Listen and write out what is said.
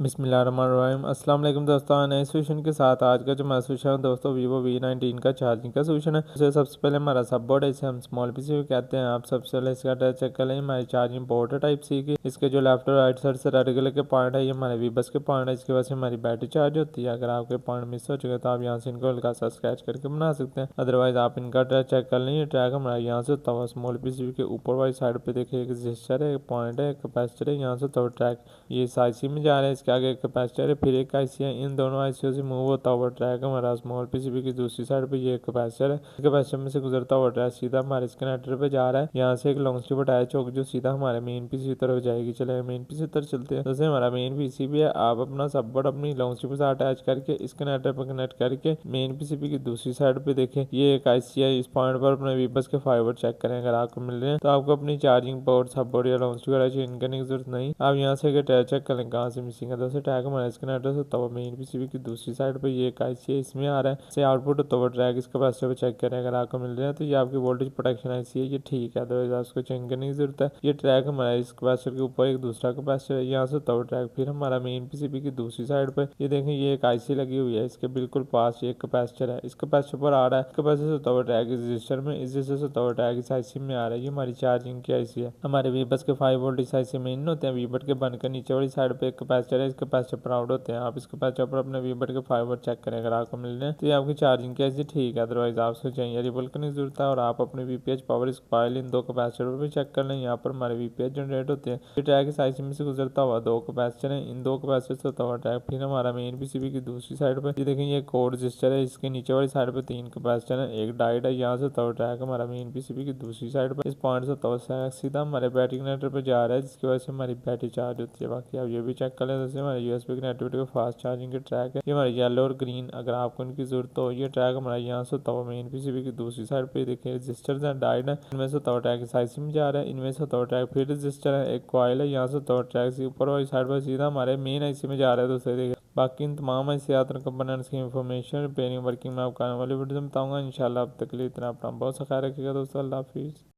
बिस्मिल्लाहिर्रहमानिर्रहीम। अस्सलाम वालेकुम दोस्तों, नए सोल्यूशन के साथ आज का जो मैं सोल्यूशन है दोस्तों वीवो V19 का चार्जिंग का सोल्यूशन है। तो सबसे पहले हमारा सब बोर्ड है, इसे हम स्मॉल पीसी भी कहते हैं। आप सबसे पहले इसका अटैच चेक कर लें। हमारी चार्जिंग पोर्ट है टाइप सी की। इसके जो लेफ्ट और राइट साइड से रेड कलर के पॉइंट है, ये हमारे वीबस के पॉइंट है। इसकी वजह से हमारी बैटरी चार्ज होती है। अगर आपके पॉइंट मिस हो चुके तो आप यहाँ से इनको हल्का सा स्क्रैच करके बना सकते हैं। अदरवाइज आप इनका अटैच चेक कर लें। ट्रैक हमारा यहाँ से होता हुआ स्मॉल पीसी के ऊपर वाली साइड पे देखिए एक रजिस्टर है, एक पॉइंट है, एक कैपेसिटर है। यहाँ से तो ट्रैक ये इस आईसी में जा रहा है। इसके आगे एक कैपेसिटर है, फिर एक आईसी है। इन दोनों आईसीओ से मूव होता हुआ ट्रैक हमारा स्मॉल पीसीबी की दूसरी साइड पे ये कैपेसिटर है। कैपेसिटर में से गुजरता हुआ ट्रैक सीधा हमारे इस कनेक्टर पे जा रहा है। यहाँ से एक लॉन्ग स्ट्रिप अटैच होगी जो सीधा हमारे मेन पीसी की तरफ जाएगी। चले मेन पीसी तरफ चलते हैं। जैसे हमारा मेन पीसीबी है, आप अपना सबबोर्ड अपनी लॉन्ग स्ट्रिप से अटैच करके इस कनेक्टर पर कनेक्ट करके मेन पीसीबी की दूसरी साइड पे देखें ये एक आईसी है। इस पॉइंट पर अपने वीबस के फाइबर चेक करें। अगर आपको मिल रहे हैं तो आपको अपनी चार्जिंग पोर्ट सबबोर्ड या लॉन्ग स्ट्रिप चेंज करने की जरूरत नहीं। आप यहाँ से अगर चेक करें कहाँ से मिसिंग है। दोस्तों टैग हमारा इसके एड्रेस होता हुआ मेन पीसीबी की दूसरी साइड पे ये एक आईसी है, इसमें आ रहा है। से आउटपुट होता हुआ ट्रैक इसके पास से चेक करें। अगर आपको मिल रहा है तो ये आपकी वोल्टेज प्रोटेक्शन आईसी है, ये ठीक है। अदरवाइज आप उसको चेंज करने की जरूरत है। ये ट्रैक हमारा इस कैपेसिटर के ऊपर एक दूसरा कैपेसिटर है, यहाँ से होता हुआ ट्रैक फिर हमारा मेन पीसीबी की दूसरी साइड पर ये देखें ये एक आईसी लगी हुई है। इसके बिल्कुल पास एक कैपेसिटर है, इस कैपेसिटर पर आ रहा है। कैपेसिटर से होता हुआ ट्रैक इस रजिस्टर में, इस रजिस्टर से होता हुआ ट्रैक इस आईसी में आ रहा है। ये हमारी चार्जिंग की आईसी है। हमारे वीबस के 5 वोल्ट इस आईसी में इन होते हैं। वीबट के बनकर नीचे वाली साइड पे एक कैपेसिटर है, इस कैपेसिटर पर आउट होते हैं। आप इस कैपेसिटर पर अपने वीबट के फाइबर चेक करें। अगर आपको मिल रहे हैं तो ये आपकी चार्जिंग की आईसी ठीक है। अदरवाइज आप उसको चाहिए रिबल करने की जरूरत है। और आप अपने वीपीएच पावर स्क्वायर इन दो कैपेसिटर पर भी चेक कर लें। यहाँ पर हमारे वीपीएच जनरेट होते हैं। ये ट्रैक इस आईसी में से गुजरता हुआ दो कैपेसिटर है, इन दो कैपेसिटर से होता हुआ ट्रैक फिर हमारा मेन पीसीबी की दूसरी साइड पर ये देखें ये कोड रजिस्टर है। इसके नीचे वाली साइड पर 3 कैपेसिटर है, एक डायोड है। यहाँ से होता हुआ ट्रैक हमारा मेन पीसीबी की दूसरी साइड पर इस पॉइंट से होता हुआ सीधा हमारे बैटरी कनेक्टर पर जा रहा है, जिसकी वजह से हमारी बैटरी चार्ज होती है। बाकी आप ये भी चेक कर लें। जैसे हमारे यूएसबी कनेक्टिविटी का फास्ट चार्जिंग के ट्रैक है, ये हमारे येलो और ग्रीन। अगर आपको इनकी जरूरत हो ये ट्रैक हमारा यहाँ से होता हुआ मेन पीसीबी की दूसरी साइड पे देखिए रजिस्टर्स हैं, डायोड है। इनमें से होता हुआ ट्रैक इस आईसी में जा रहा है। इनमें से होता हुआ ट्रैक फिर रजिस्टर है, एक कॉइल है। यहाँ से होता हुआ ट्रैक ऊपर वाली साइड पर सीधा हमारे मेन आईसी में जा रहा है। दूसरे देखिए बाकी इन तमाम ऐसे कंपोनेंट्स की इन्फॉर्मेशन रिपेयरिंग वर्किंग में आपको आने वाली वीडियो में बताऊंगा। इंशाल्लाह अब तक के लिए इतना। अपना बहुत सा ख्याल रखिएगा दोस्तों। अल्लाह हाफिज़।